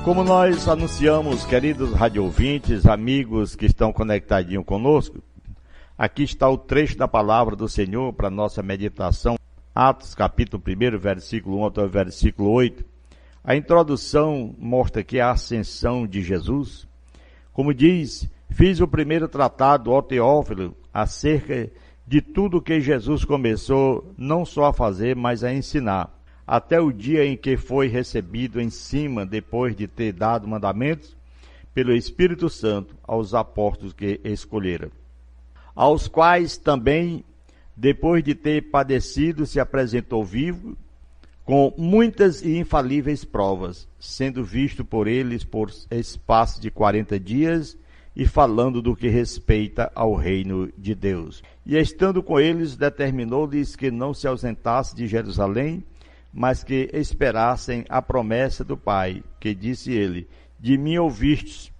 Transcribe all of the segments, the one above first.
Como nós anunciamos, queridos radioouvintes, amigos que estão conectadinhos conosco, aqui está o trecho da palavra do Senhor para nossa meditação. Atos capítulo 1, versículo 1 até o versículo 8. A introdução mostra aqui a ascensão de Jesus. Como diz, fiz o primeiro tratado, ó Teófilo, acerca de tudo que Jesus começou não só a fazer, mas a ensinar, até o dia em que foi recebido em cima, depois de ter dado mandamentos, pelo Espírito Santo aos apóstolos que escolhera, aos quais também, depois de ter padecido, se apresentou vivo, com muitas e infalíveis provas, sendo visto por eles por espaço de 40 dias, e falando do que respeita ao reino de Deus. E estando com eles, determinou-lhes que não se ausentasse de Jerusalém, mas que esperassem a promessa do Pai, que disse ele, de mim ouvistes,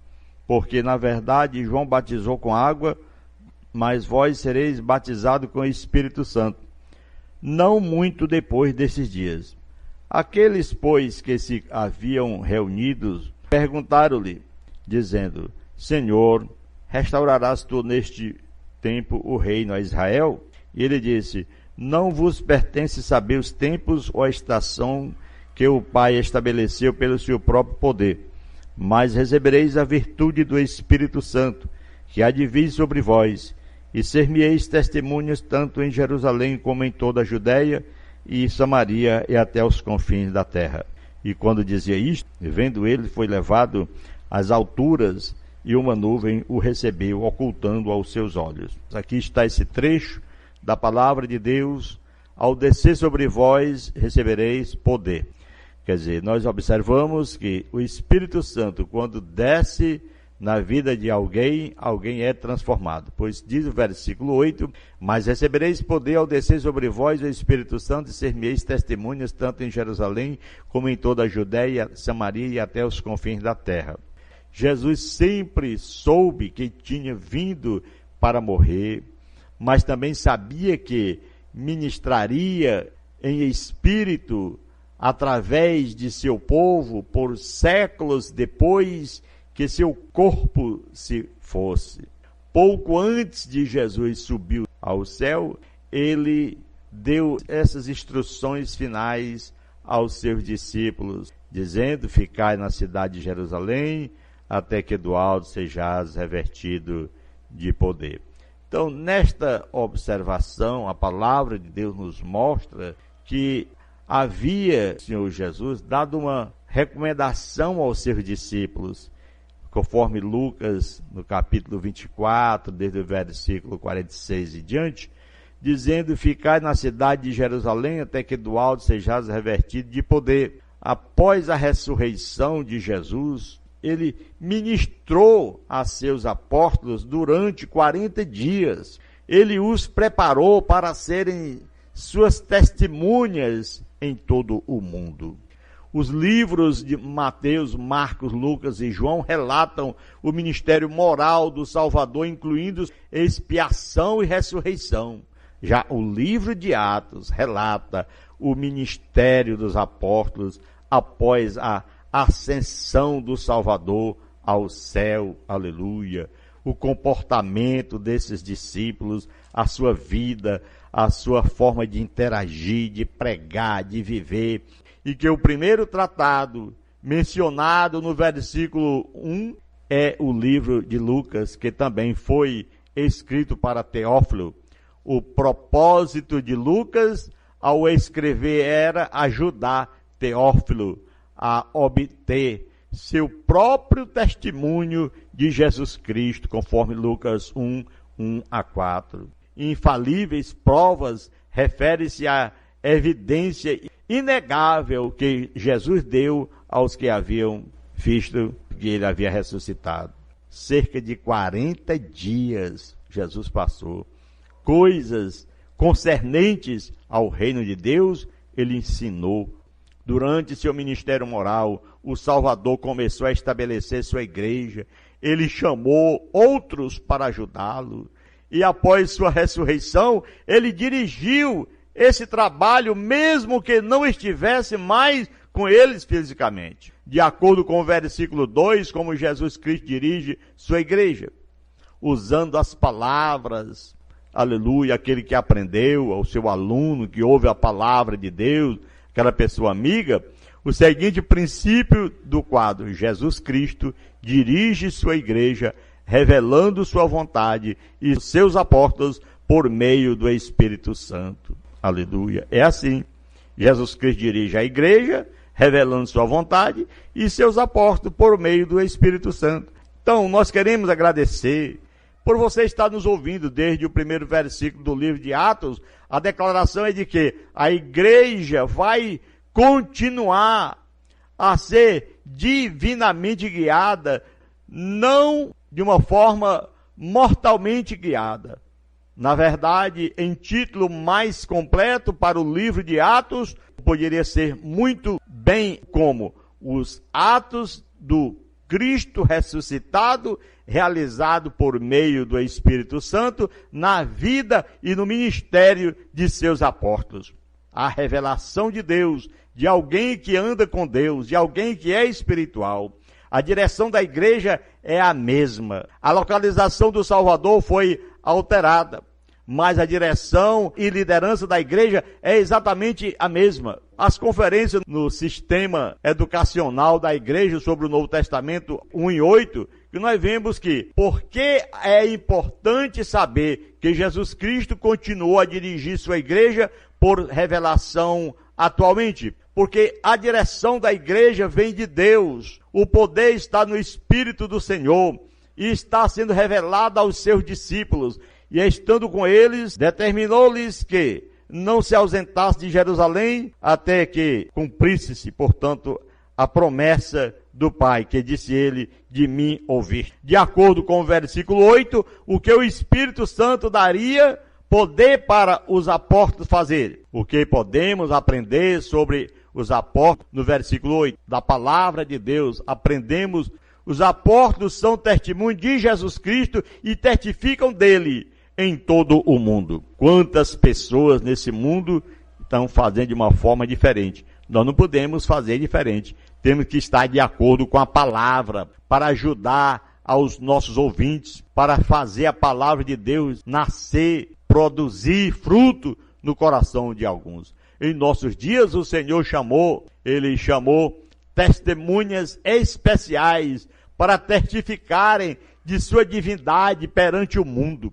porque na verdade João batizou com água, mas vós sereis batizados com o Espírito Santo, não muito depois desses dias. Aqueles, pois, que se haviam reunidos, perguntaram-lhe, dizendo, Senhor, restaurarás tu neste tempo o reino a Israel? E ele disse, não vos pertence saber os tempos ou a estação que o Pai estabeleceu pelo seu próprio poder, mas recebereis a virtude do Espírito Santo, que há de vir sobre vós, e ser-me-eis testemunhas tanto em Jerusalém como em toda a Judéia e Samaria e até os confins da terra. E quando dizia isto, vendo ele, foi levado às alturas, e uma nuvem o recebeu, ocultando aos seus olhos. Aqui está esse trecho da palavra de Deus, ao descer sobre vós, recebereis poder. Quer dizer, nós observamos que o Espírito Santo, quando desce na vida de alguém, alguém é transformado. Pois diz o versículo 8, mas recebereis poder ao descer sobre vós o Espírito Santo e ser-me-eis testemunhas tanto em Jerusalém como em toda a Judéia, Samaria e até os confins da terra. Jesus sempre soube que tinha vindo para morrer, mas também sabia que ministraria em espírito através de seu povo por séculos depois que seu corpo se fosse. Pouco antes de Jesus subir ao céu, ele deu essas instruções finais aos seus discípulos, dizendo, ficai na cidade de Jerusalém, até que do alto sejais revestido de poder. Então, nesta observação, a palavra de Deus nos mostra que havia, o Senhor Jesus, dado uma recomendação aos seus discípulos, conforme Lucas, no capítulo 24, desde o versículo 46 e diante, dizendo, ficai na cidade de Jerusalém, até que do alto sejais revestido de poder. Após a ressurreição de Jesus, ele ministrou a seus apóstolos durante 40 dias. Ele os preparou para serem suas testemunhas em todo o mundo. Os livros de Mateus, Marcos, Lucas e João relatam o ministério moral do Salvador, incluindo expiação e ressurreição. Já o livro de Atos relata o ministério dos apóstolos após a ascensão do Salvador ao céu, aleluia, o comportamento desses discípulos, a sua vida, a sua forma de interagir, de pregar, de viver, e que o primeiro tratado mencionado no versículo 1 é o livro de Lucas, que também foi escrito para Teófilo. O propósito de Lucas ao escrever era ajudar Teófilo a obter seu próprio testemunho de Jesus Cristo, conforme Lucas 1, 1 a 4. Infalíveis provas refere-se à evidência inegável que Jesus deu aos que haviam visto que ele havia ressuscitado. Cerca de 40 dias Jesus passou. Coisas concernentes ao reino de Deus, ele ensinou. Durante seu ministério moral, o Salvador começou a estabelecer sua igreja. Ele chamou outros para ajudá-lo. E após sua ressurreição, ele dirigiu esse trabalho, mesmo que não estivesse mais com eles fisicamente. De acordo com o versículo 2, como Jesus Cristo dirige sua igreja, usando as palavras, aleluia, aquele que aprendeu, o seu aluno que ouve a palavra de Deus, aquela pessoa amiga, o seguinte princípio do quadro: Jesus Cristo dirige sua igreja, revelando sua vontade e seus apóstolos por meio do Espírito Santo. Aleluia. É assim. Jesus Cristo dirige a igreja, revelando sua vontade, e seus apóstolos por meio do Espírito Santo. Então, nós queremos agradecer por você estar nos ouvindo desde o primeiro versículo do livro de Atos. A declaração é de que a igreja vai continuar a ser divinamente guiada, não de uma forma mortalmente guiada. Na verdade, em título mais completo para o livro de Atos, poderia ser muito bem como os Atos do Cristo ressuscitado, realizado por meio do Espírito Santo na vida e no ministério de seus apóstolos. A revelação de Deus, de alguém que anda com Deus, de alguém que é espiritual. A direção da igreja é a mesma. A localização do Salvador foi alterada, mas a direção e liderança da igreja é exatamente a mesma. As conferências no sistema educacional da igreja sobre o Novo Testamento 1:8, que nós vemos que, porque é importante saber que Jesus Cristo continuou a dirigir sua igreja por revelação atualmente, porque a direção da igreja vem de Deus, o poder está no Espírito do Senhor e está sendo revelado aos seus discípulos, e estando com eles, determinou-lhes que não se ausentasse de Jerusalém até que cumprisse-se, portanto, a promessa do Pai, que disse ele: de mim ouvir. De acordo com o versículo 8, o que o Espírito Santo daria poder para os apóstolos fazer. O que podemos aprender sobre os apóstolos no versículo 8, da palavra de Deus, aprendemos: os apóstolos são testemunho de Jesus Cristo e testificam dele em todo o mundo. Quantas pessoas nesse mundo estão fazendo de uma forma diferente? Nós não podemos fazer diferente. Temos que estar de acordo com a palavra para ajudar aos nossos ouvintes, para fazer a palavra de Deus nascer, produzir fruto no coração de alguns. Em nossos dias o Senhor Ele chamou testemunhas especiais para testificarem de sua divindade perante o mundo.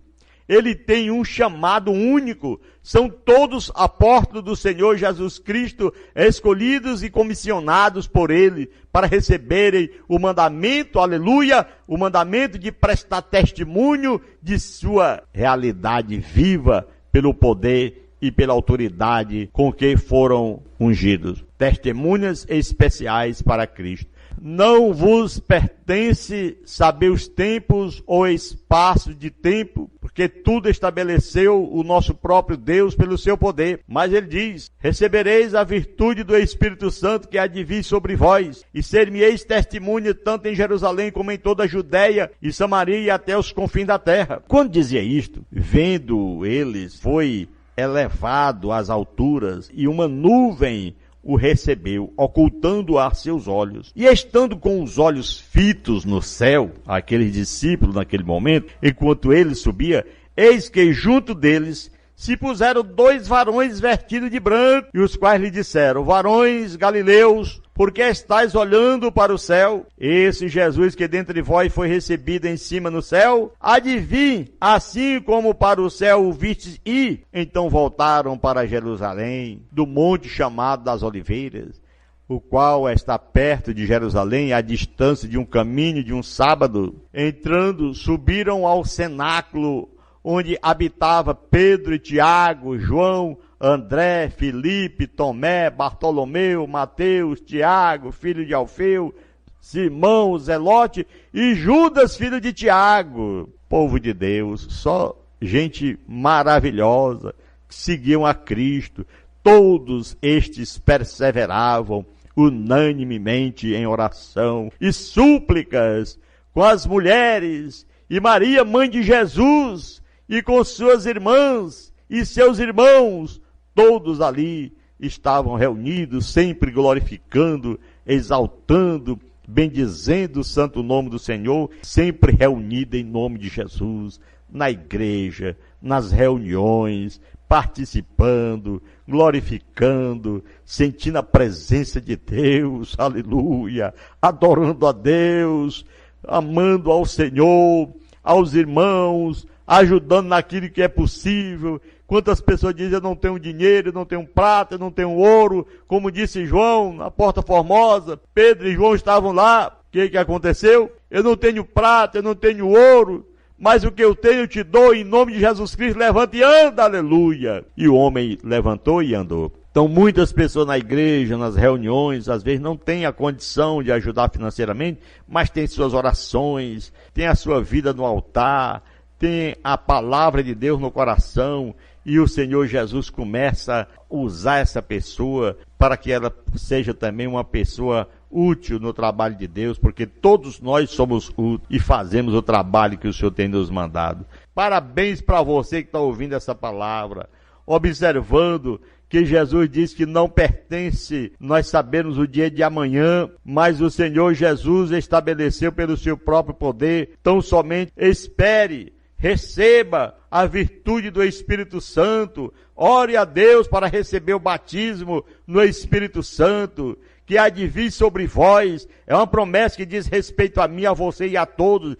Ele tem um chamado único, são todos apóstolos do Senhor Jesus Cristo, escolhidos e comissionados por Ele para receberem o mandamento, aleluia, o mandamento de prestar testemunho de sua realidade viva pelo poder e pela autoridade com que foram ungidos. Testemunhas especiais para Cristo. Não vos pertence saber os tempos ou espaços de tempo, porque tudo estabeleceu o nosso próprio Deus pelo seu poder. Mas ele diz: recebereis a virtude do Espírito Santo que há de vir sobre vós, e ser-me-eis testemunha tanto em Jerusalém como em toda a Judéia e Samaria e até os confins da terra. Quando dizia isto, vendo eles, foi elevado às alturas e uma nuvem o recebeu, ocultando a seus olhos. E estando com os olhos fitos no céu, aqueles discípulos naquele momento, enquanto ele subia, eis que junto deles se puseram 2 varões vestidos de branco, e os quais lhe disseram: varões galileus, por que estáis olhando para o céu? Esse Jesus que dentre vós foi recebido em cima no céu, há de vir, assim como para o céu o vistes ir. Então voltaram para Jerusalém, do monte chamado das Oliveiras, o qual está perto de Jerusalém, à distância de um caminho de um sábado. Entrando, subiram ao cenáculo, onde habitava Pedro e Tiago, João, André, Filipe, Tomé, Bartolomeu, Mateus, Tiago, filho de Alfeu, Simão, Zelote e Judas, filho de Tiago. Povo de Deus, só gente maravilhosa, que seguiam a Cristo. Todos estes perseveravam unanimemente em oração e súplicas com as mulheres e Maria, mãe de Jesus, e com suas irmãs e seus irmãos, todos ali estavam reunidos, sempre glorificando, exaltando, bendizendo o santo nome do Senhor, sempre reunido em nome de Jesus, na igreja, nas reuniões, participando, glorificando, sentindo a presença de Deus, aleluia, adorando a Deus, amando ao Senhor, aos irmãos, ajudando naquilo que é possível. Quantas pessoas dizem, eu não tenho dinheiro, eu não tenho prata, eu não tenho ouro, como disse João, na Porta Formosa, Pedro e João estavam lá, o que aconteceu? Eu não tenho prata, eu não tenho ouro, mas o que eu tenho eu te dou, em nome de Jesus Cristo, levanta e anda, aleluia. E o homem levantou e andou. Então muitas pessoas na igreja, nas reuniões, às vezes não têm a condição de ajudar financeiramente, mas tem suas orações, tem a sua vida no altar, tem a palavra de Deus no coração, e o Senhor Jesus começa a usar essa pessoa para que ela seja também uma pessoa útil no trabalho de Deus, porque todos nós somos úteis e fazemos o trabalho que o Senhor tem nos mandado. Parabéns para você que está ouvindo essa palavra, observando que Jesus diz que não pertence nós sabermos o dia de amanhã, mas o Senhor Jesus estabeleceu pelo seu próprio poder. Então somente espere, receba a virtude do Espírito Santo, ore a Deus para receber o batismo no Espírito Santo, que há de vir sobre vós. É uma promessa que diz respeito a mim, a você e a todos,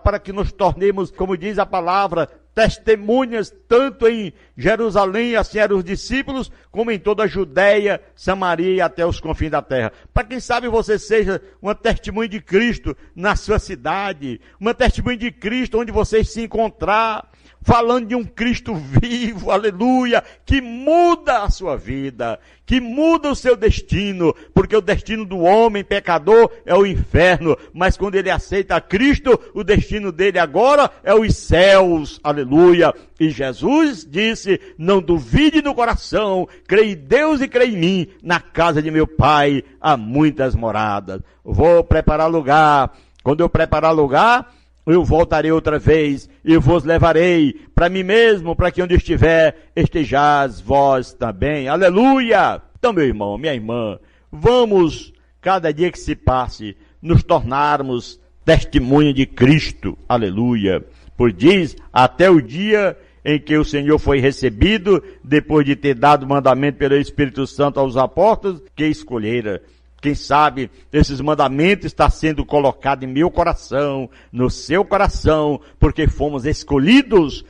para que nos tornemos, como diz a palavra, testemunhas, tanto em Jerusalém, assim eram os discípulos, como em toda a Judéia, Samaria e até os confins da terra. Para quem sabe você seja uma testemunha de Cristo na sua cidade, uma testemunha de Cristo onde você se encontrar, falando de um Cristo vivo, aleluia, que muda a sua vida, que muda o seu destino, porque o destino do homem pecador é o inferno, mas quando ele aceita Cristo, o destino dele agora é os céus, aleluia. E Jesus disse, não duvide no coração, creia em Deus e creia em mim, na casa de meu Pai há muitas moradas. Vou preparar lugar, quando eu preparar lugar, eu voltarei outra vez e vos levarei para mim mesmo, para que onde estiver, estejais vós também. Aleluia! Então, meu irmão, minha irmã, vamos, cada dia que se passe, nos tornarmos testemunha de Cristo. Aleluia! Pois diz, até o dia em que o Senhor foi recebido, depois de ter dado mandamento pelo Espírito Santo aos apóstolos, que escolhera. Quem sabe esses mandamentos estão sendo colocados em meu coração, no seu coração, porque fomos escolhidos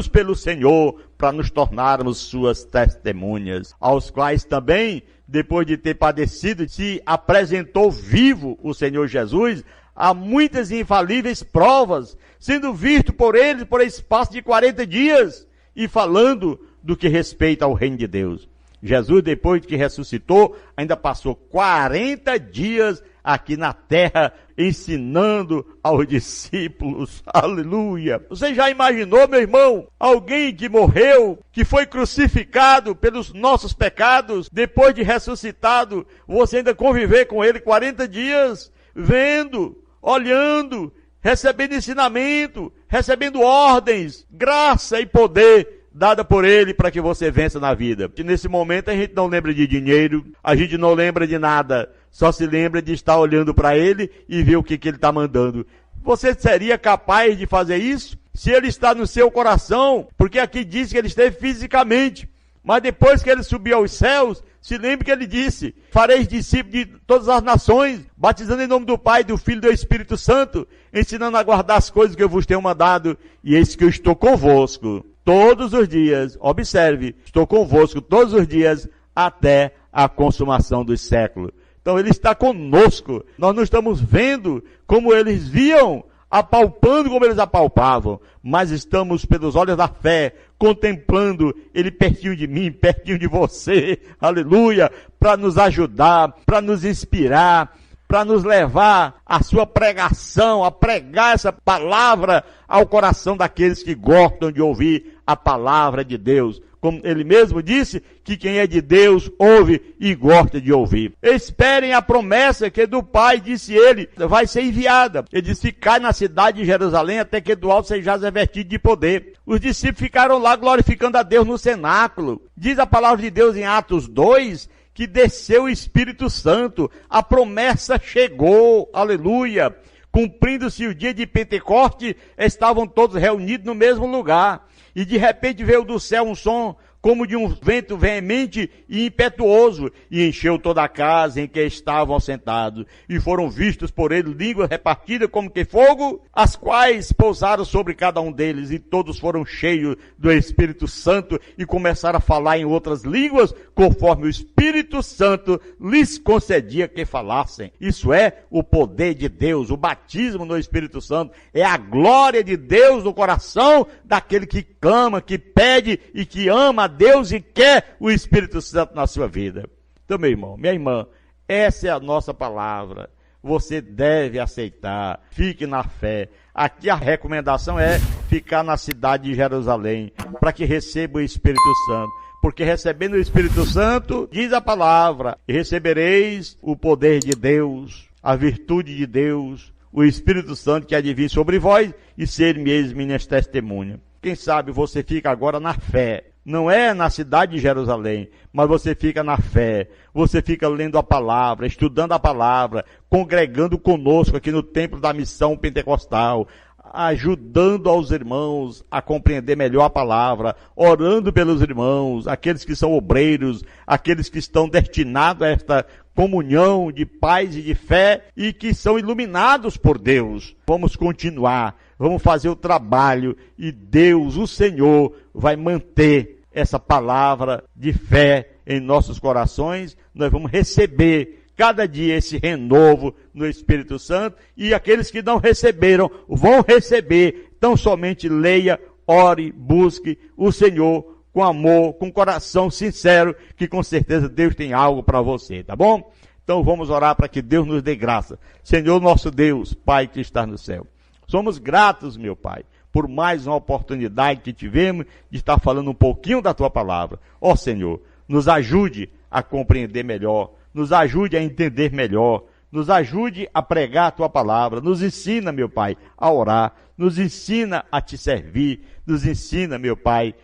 pelo Senhor para nos tornarmos suas testemunhas, aos quais também, depois de ter padecido, se apresentou vivo o Senhor Jesus, há muitas e infalíveis provas, sendo visto por eles por espaço de 40 dias, e falando do que respeita ao reino de Deus. Jesus, depois que ressuscitou, ainda passou 40 dias aqui na terra, ensinando aos discípulos. Aleluia! Você já imaginou, meu irmão, alguém que morreu, que foi crucificado pelos nossos pecados, depois de ressuscitado, você ainda conviver com ele 40 dias, vendo, olhando, recebendo ensinamento, recebendo ordens, graça e poder dada por ele para que você vença na vida. E nesse momento a gente não lembra de dinheiro, a gente não lembra de nada, só se lembra de estar olhando para ele e ver o que ele está mandando. Você seria capaz de fazer isso? Se ele está no seu coração, porque aqui diz que ele esteve fisicamente, mas depois que ele subiu aos céus, se lembre que ele disse, fareis discípulos de todas as nações, batizando em nome do Pai, do Filho e do Espírito Santo, ensinando a guardar as coisas que eu vos tenho mandado, e eis que eu estou convosco todos os dias. Observe, estou convosco todos os dias até a consumação dos séculos. Então ele está conosco. Nós não estamos vendo como eles viam, apalpando como eles apalpavam, mas estamos pelos olhos da fé, contemplando ele pertinho de mim, pertinho de você, aleluia, para nos ajudar, para nos inspirar, para nos levar a sua pregação, a pregar essa palavra ao coração daqueles que gostam de ouvir a palavra de Deus. como ele mesmo disse, que quem é de Deus ouve e gosta de ouvir. Esperem a promessa que do Pai, disse ele, vai ser enviada. Ele disse, ficai na cidade de Jerusalém até que do alto sejais revestido de poder. Os discípulos ficaram lá glorificando a Deus no cenáculo. Diz a palavra de Deus em Atos 2, que desceu o Espírito Santo. A promessa chegou, aleluia. Cumprindo-se o dia de Pentecoste, estavam todos reunidos no mesmo lugar. E de repente veio do céu um som como de um vento veemente e impetuoso, e encheu toda a casa em que estavam sentados. E foram vistos por ele línguas repartidas como que fogo, as quais pousaram sobre cada um deles, e todos foram cheios do Espírito Santo, e começaram a falar em outras línguas, conforme o Espírito Santo lhes concedia que falassem. Isso é o poder de Deus, o batismo no Espírito Santo, é a glória de Deus no coração daquele que clama, que pede e que ama a Deus e quer o Espírito Santo na sua vida. Então, meu irmão, minha irmã, essa é a nossa palavra. Você deve aceitar. Fique na fé. Aqui a recomendação é ficar na cidade de Jerusalém, para que receba o Espírito Santo. Porque recebendo o Espírito Santo, diz a palavra, recebereis o poder de Deus, a virtude de Deus, o Espírito Santo que há de vir sobre vós e ser-me-eis minhas testemunhas. Quem sabe você fica agora na fé. Não é na cidade de Jerusalém, mas você fica na fé, você fica lendo a palavra, estudando a palavra, congregando conosco aqui no Templo da Missão Pentecostal, ajudando aos irmãos a compreender melhor a palavra, orando pelos irmãos, aqueles que são obreiros, aqueles que estão destinados a esta comunhão de paz e de fé e que são iluminados por Deus. Vamos continuar, vamos fazer o trabalho e Deus, o Senhor, vai manter essa palavra de fé em nossos corações. Nós vamos receber cada dia esse renovo no Espírito Santo e aqueles que não receberam vão receber. Então somente leia, ore, busque o Senhor com amor, com coração sincero, que com certeza Deus tem algo para você, tá bom? Então vamos orar para que Deus nos dê graça. Senhor nosso Deus, Pai que está no céu, somos gratos, meu Pai, por mais uma oportunidade que tivemos de estar falando um pouquinho da Tua palavra. Ó Senhor, nos ajude a compreender melhor, nos ajude a entender melhor, nos ajude a pregar a Tua palavra, nos ensina, meu Pai, a orar, nos ensina a Te servir, nos ensina, meu Pai,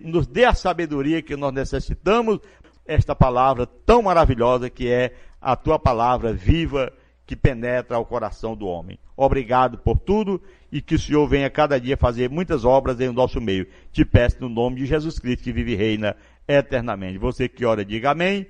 nos dê a sabedoria que nós necessitamos, esta palavra tão maravilhosa que é a Tua palavra viva, que penetra ao coração do homem. Obrigado por tudo e que o Senhor venha cada dia fazer muitas obras em nosso meio. Te peço no nome de Jesus Cristo, que vive e reina eternamente. Você que ora, diga amém.